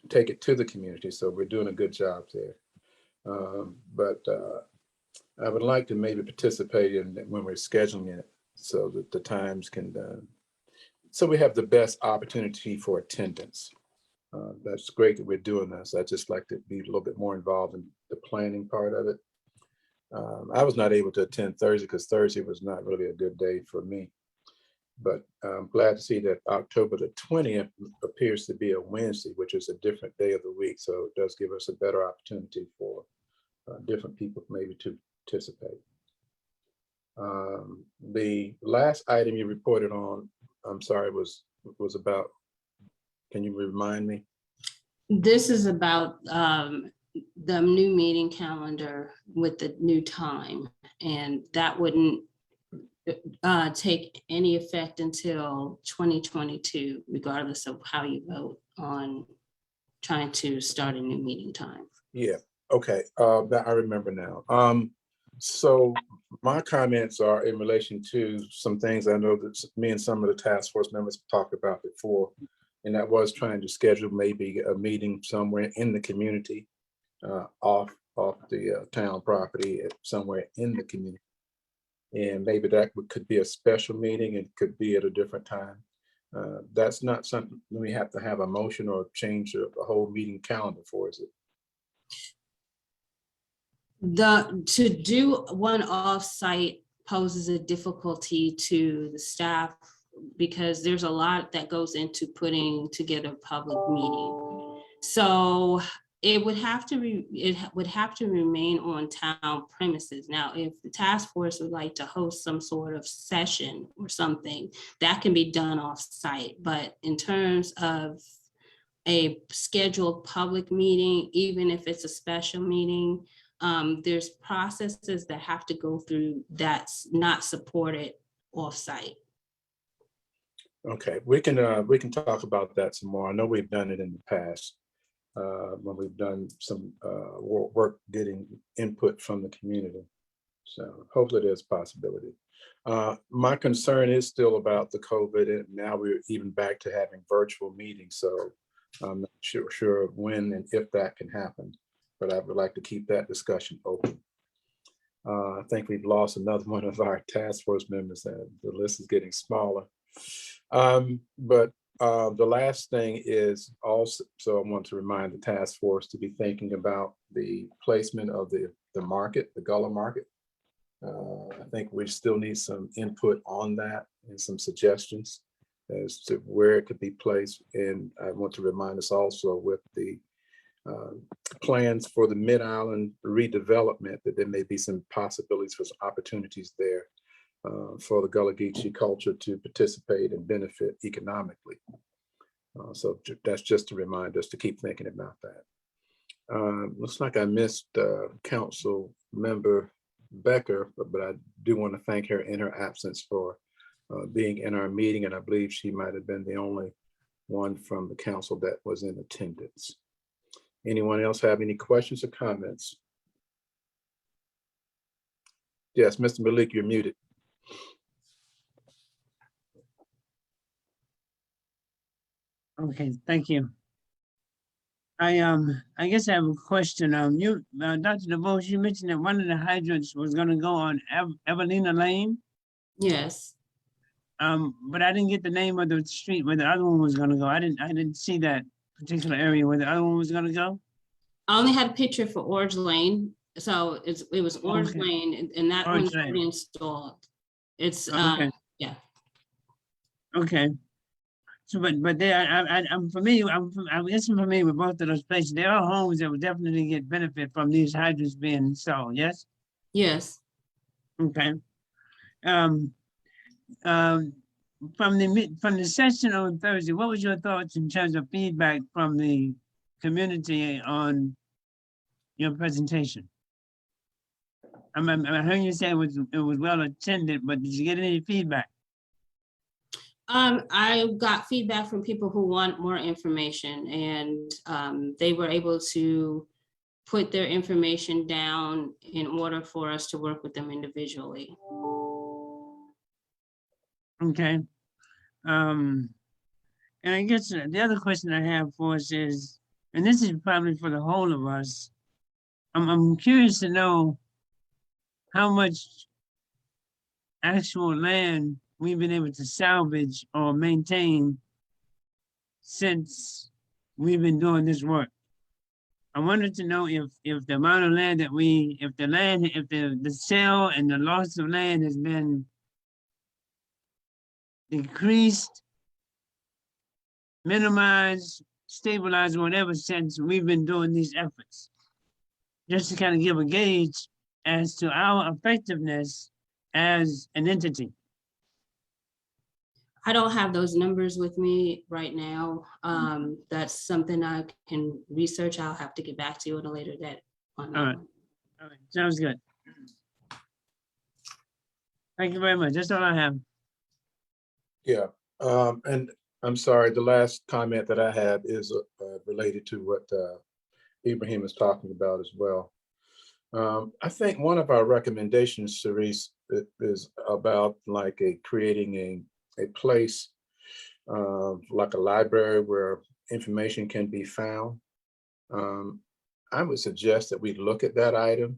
take it to the community, so we're doing a good job there. But I would like to maybe participate in when we're scheduling it so that the times can, so we have the best opportunity for attendance. That's great that we're doing this. I'd just like to be a little bit more involved in the planning part of it. I was not able to attend Thursday because Thursday was not really a good day for me. But I'm glad to see that October the 20th appears to be a Wednesday, which is a different day of the week. So it does give us a better opportunity for different people maybe to participate. The last item you reported on, I'm sorry, was about, can you remind me? This is about the new meeting calendar with the new time, and that wouldn't take any effect until 2022, regardless of how you vote on trying to start a new meeting time. Yeah, okay, that I remember now. So my comments are in relation to some things I know that me and some of the task force members talked about before, and that was trying to schedule maybe a meeting somewhere in the community, off the town property, somewhere in the community. And maybe that could be a special meeting. It could be at a different time. That's not something we have to have a motion or change the whole meeting calendar for, is it? To do one off-site poses a difficulty to the staff because there's a lot that goes into putting together a public meeting. So it would have to remain on town premises. Now, if the task force would like to host some sort of session or something, that can be done off-site. But in terms of a scheduled public meeting, even if it's a special meeting, there's processes that have to go through that's not supported off-site. Okay, we can talk about that some more. I know we've done it in the past when we've done some work getting input from the community. So hopefully there's a possibility. My concern is still about the COVID, and now we're even back to having virtual meetings. So I'm not sure when and if that can happen, but I would like to keep that discussion open. I think we've lost another one of our task force members, and the list is getting smaller. But the last thing is also, so I want to remind the task force to be thinking about the placement of the market, the Gullah market. I think we still need some input on that and some suggestions as to where it could be placed. And I want to remind us also with the plans for the Mid-Island redevelopment that there may be some possibilities for some opportunities there for the Gullah-Geechee culture to participate and benefit economically. So that's just to remind us to keep thinking about that. Looks like I missed Council Member Becker, but I do want to thank her in her absence for being in our meeting, and I believe she might have been the only one from the council that was in attendance. Anyone else have any questions or comments? Yes, Mr. Malik, you're muted. Okay, thank you. I guess I have a question. Dr. DeVos, you mentioned that one of the hydrants was going to go on Evelina Lane. Yes. But I didn't get the name of the street where the other one was going to go. I didn't see that particular area where the other one was going to go. I only had a picture for Orange Lane, so it was Orange Okay. Lane, and that Orange one's Lane. already installed. It's Okay. yeah. Okay. So, but they are, I'm familiar, I'm familiar with both of those places. There are homes that would definitely get benefit from these hydrants being installed, yes? Yes. Okay. Um, from the session on Thursday, what was your thoughts in terms of feedback from the community on your presentation? I heard you say it was well attended, but did you get any feedback? I got feedback from people who want more information, and they were able to put their information down in order for us to work with them individually. Okay. And I guess the other question I have for us is, and this is probably for the whole of us, I'm curious to know how much actual land we've been able to salvage or maintain since we've been doing this work. I wanted to know if the amount of land that if the sale and the loss of land has been decreased, minimized, stabilized, whatever, since we've been doing these efforts. Just to kind of give a gauge as to our effectiveness as an entity. I don't have those numbers with me right now. That's something I can research. I'll have to get back to you at a later date on that All right. one. All right, sounds good. Thank you very much. That's all I have. Yeah, and I'm sorry, the last comment that I had is related to what Ibrahim is talking about as well. I think one of our recommendations, Cerise, is about like creating a place like a library where information can be found. I would suggest that we look at that item.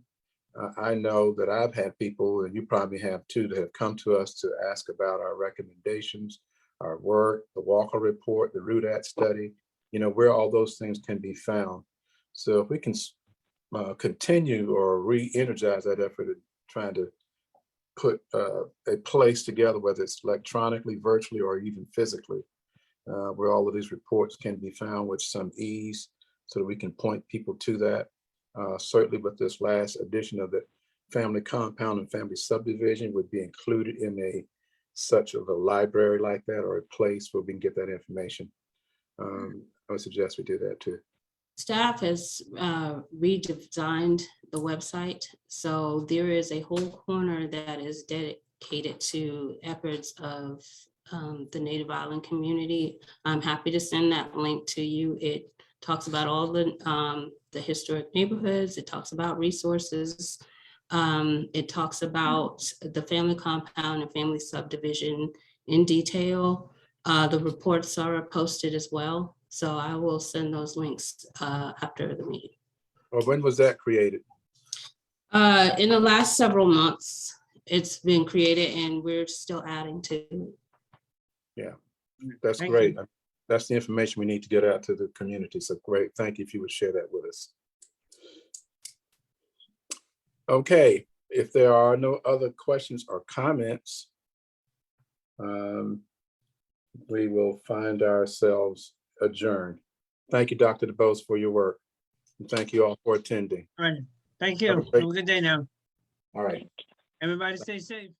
I know that I've had people, and you probably have too, that have come to us to ask about our recommendations, our work, the Walker report, the RUDAT study, where all those things can be found. So if we can continue or re-energize that effort of trying to put a place together, whether it's electronically, virtually, or even physically, where all of these reports can be found with some ease so that we can point people to that. Certainly with this last edition of the family compound and family subdivision would be included in such of a library like that, or a place where we can get that information. I would suggest we do that too. Staff has redesigned the website. So there is a whole corner that is dedicated to efforts of the Native Island community. I'm happy to send that link to you. It talks about all the historic neighborhoods. It talks about resources. It talks about the family compound and family subdivision in detail. The reports are posted as well. So I will send those links after the meeting. Well, when was that created? In the last several months, it's been created and we're still adding to it. Yeah, that's Thank great. you. That's the information we need to get out to the community. So great. Thank you if you would share that with us. Okay, if there are no other questions or comments, we will find ourselves adjourned. Thank you, Dr. DeBose, for your work. And thank you all for attending. All right. Thank you. Have a Have great- a good day now. All right. Everybody stay safe.